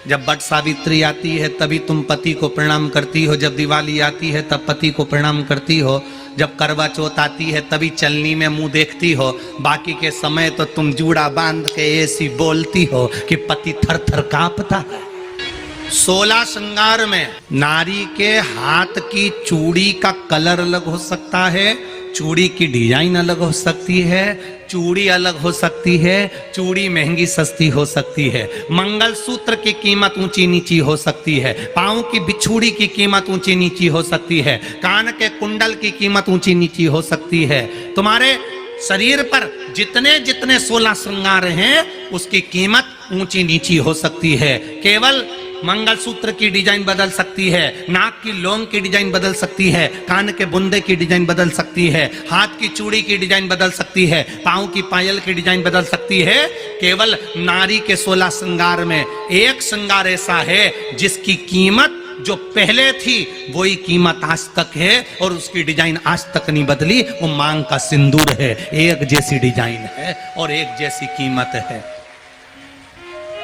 जब वट सावित्री आती है तभी तुम पति को प्रणाम करती हो, जब दिवाली आती है तब पति को प्रणाम करती हो, जब करवा चौथ आती है तभी चलनी में मुंह देखती हो, बाकी के समय तो तुम जूड़ा बांध के ऐसी बोलती हो कि पति थर थर कांपता है। 16 श्रृंगार में नारी के हाथ की चूड़ी का कलर अलग हो सकता है, चूड़ी की डिजाइन अलग हो सकती है, चूड़ी अलग हो सकती है, चूड़ी महंगी सस्ती हो सकती है, मंगलसूत्र की कीमत ऊंची नीची हो सकती है, पांव की बिछुड़ी की कीमत ऊंची नीची हो सकती है, कान के कुंडल की कीमत ऊंची नीची हो सकती है। तुम्हारे शरीर पर जितने जितने 16 श्रृंगार हैं उसकी कीमत ऊंची नीची हो सकती है। केवल मंगलसूत्र की डिजाइन बदल सकती है, नाक की लौंग की डिजाइन बदल सकती है, कान के बुंदे की डिजाइन बदल सकती है, हाथ की चूड़ी की डिजाइन बदल सकती है, पांव की पायल की डिजाइन बदल सकती है। केवल नारी के 16 श्रृंगार में एक श्रृंगार ऐसा है जिसकी कीमत जो पहले थी वही कीमत आज तक है और उसकी डिजाइन आज तक नहीं बदली। वो मांग का सिंदूर है, एक जैसी डिजाइन है और एक जैसी कीमत है।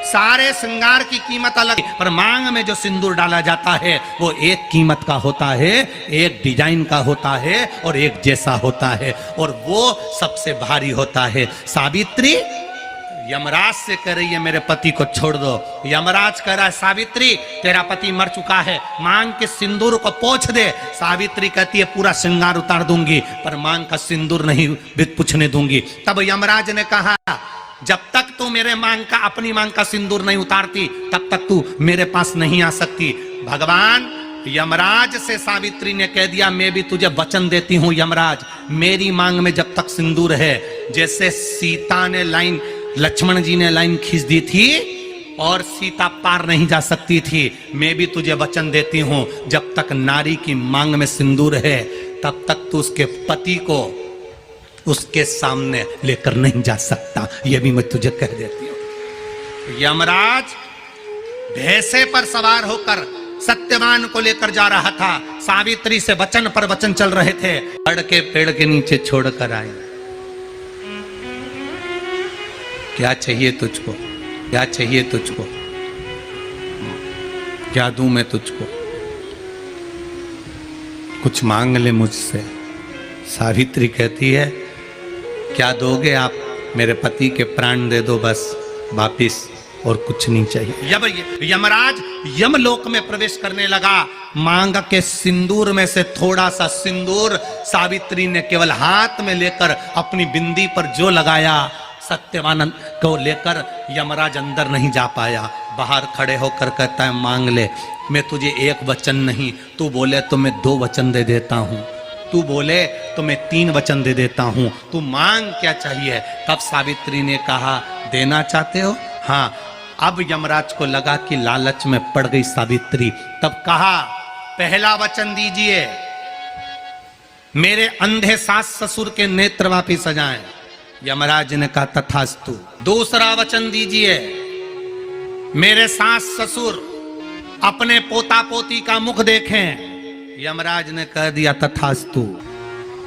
सारे श्रृंगार की कीमत अलग है, पर मांग में जो सिंदूर डाला जाता है वो एक कीमत का होता है, एक डिजाइन का होता है और एक जैसा होता है और वो सबसे भारी होता है। सावित्री यमराज से कह रही है मेरे पति को छोड़ दो। यमराज कह रहा है सावित्री तेरा पति मर चुका है, मांग के सिंदूर को पोंछ दे। सावित्री कहती है पूरा श्रृंगार उतार दूंगी पर मांग का सिंदूर नहीं पूछने दूंगी। तब यमराज ने कहा जब तक तू मेरे मांग का अपनी मांग का सिंदूर नहीं उतारती तब तक तू मेरे पास नहीं आ सकती। भगवान यमराज से सावित्री ने कह दिया मैं भी तुझे वचन देती हूं यमराज, मेरी मांग में जब तक सिंदूर है, जैसे सीता ने लाइन लक्ष्मण जी ने लाइन खींच दी थी और सीता पार नहीं जा सकती थी, मैं भी तुझे वचन देती हूं जब तक नारी की मांग में सिंदूर है तब तक तू उसके पति को उसके सामने लेकर नहीं जा सकता। यह भी मैं तुझे कह देती हूं। यमराज भैंसे पर सवार होकर सत्यवान को लेकर जा रहा था, सावित्री से वचन पर वचन चल रहे थे। पेड़ के नीचे छोड़कर आए। क्या चाहिए तुझको, क्या चाहिए तुझको, क्या दूं मैं तुझको, कुछ मांग ले मुझसे। सावित्री कहती है क्या दोगे आप, मेरे पति के प्राण दे दो बस वापिस, और कुछ नहीं चाहिए। यमराज यमलोक में प्रवेश करने लगा। मांग के सिंदूर में से थोड़ा सा सिंदूर सावित्री ने केवल हाथ में लेकर अपनी बिंदी पर जो लगाया, सत्यवान को लेकर यमराज अंदर नहीं जा पाया। बाहर खड़े होकर कहता है मांग ले, मैं तुझे एक वचन नहीं, तू बोले तो मैं 2 वचन दे देता हूं, तू बोले तो मैं 3 वचन दे देता हूं, तू मांग क्या चाहिए। तब सावित्री ने कहा देना चाहते हो, हाँ। अब यमराज को लगा कि लालच में पड़ गई सावित्री। तब कहा पहला वचन दीजिए मेरे अंधे सास ससुर के नेत्र वापिस आ जाएं। यमराज ने कहा तथास्तु। दूसरा वचन दीजिए मेरे सास ससुर अपने पोता पोती का मुख देखें। यमराज ने कह दिया तथास्तु।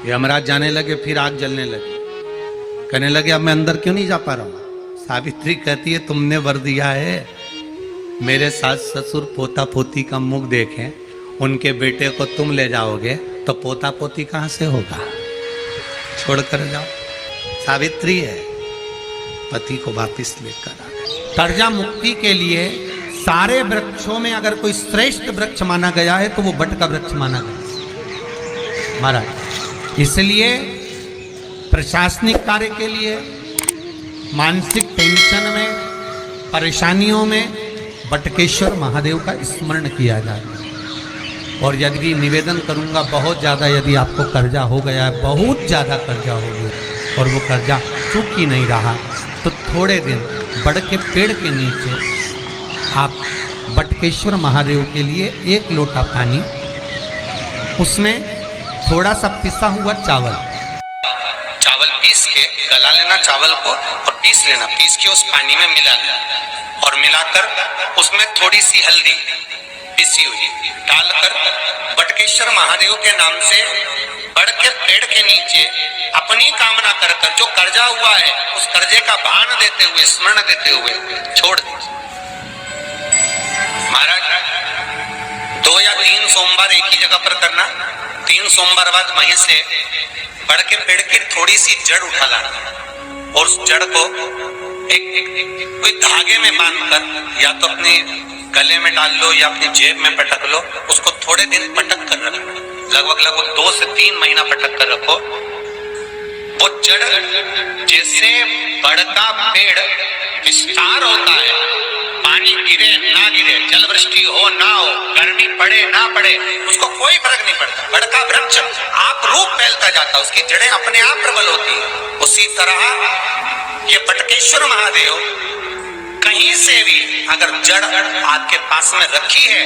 यमराज जाने लगे, फिर आग जलने लगी, कहने लगे अब मैं अंदर क्यों नहीं जा पा रहा हूं। सावित्री कहती है तुमने वर दिया है मेरे सास ससुर पोता पोती का मुख देखें, उनके बेटे को तुम ले जाओगे तो पोता पोती कहां से होगा, छोड़कर जाओ। सावित्री है, पति को वापिस लेकर आ गई। कर्जा मुक्ति के लिए सारे वृक्षों में अगर कोई श्रेष्ठ वृक्ष माना गया है तो वो बट का वृक्ष माना गया महाराज। इसलिए प्रशासनिक कार्य के लिए, मानसिक टेंशन में, परेशानियों में बटकेश्वर महादेव का स्मरण किया जाए। और यदि निवेदन करूंगा बहुत ज़्यादा, यदि आपको कर्जा हो गया है, बहुत ज़्यादा कर्जा हो गया और वो कर्जा चूक ही नहीं रहा, तो थोड़े दिन बड़ के पेड़ के नीचे आप बटकेश्वर महादेव के लिए 1 लोटा पानी, उसमें थोड़ा सा पिसा हुआ चावल पीस के गला लेना, चावल को और पीस लेना, पीस के उस पानी में मिला लेना और मिलाकर उसमें थोड़ी सी हल्दी पिसी हुई डालकर बटकेश्वर महादेव के नाम से बड़ के पेड़ के नीचे अपनी कामना कर जो कर्जा हुआ है उस कर्जे का भान देते हुए, स्मरण देते हुए छोड़ दीजिए। सोमवार एक ही जगह पर करना, 3 सोमवार बाद वहीं से बढ़ के पेड़ की थोड़ी सी जड़ उठा लाना और उस जड़ को एक कोई धागे में बांधकर या तो अपने गले में डाल लो या अपनी जेब में पटक लो, उसको थोड़े दिन पटक कर रखो, लगभग 2 से 3 महीना पटक कर रखो। वो जड़ जैसे बड़का पेड़ विस्तार होता है, पानी गिरे ना गिरे, जल वृष्टि हो ना हो, गर्मी पड़े ना पड़े, उसको कोई फर्क नहीं पड़ता, बड़का वृक्ष आप रूप फैलता जाता, उसकी जड़ें अपने आप प्रबल होती है। उसी तरह ये बटकेश्वर महादेव कहीं से भी अगर जड़ आपके पास में रखी है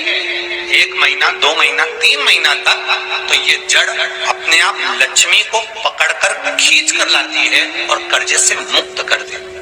1 महीना 2 महीना 3 महीना तक, तो ये जड़ अपने आप लक्ष्मी को पकड़कर खींच कर लाती है और कर्जे से मुक्त कर देती है।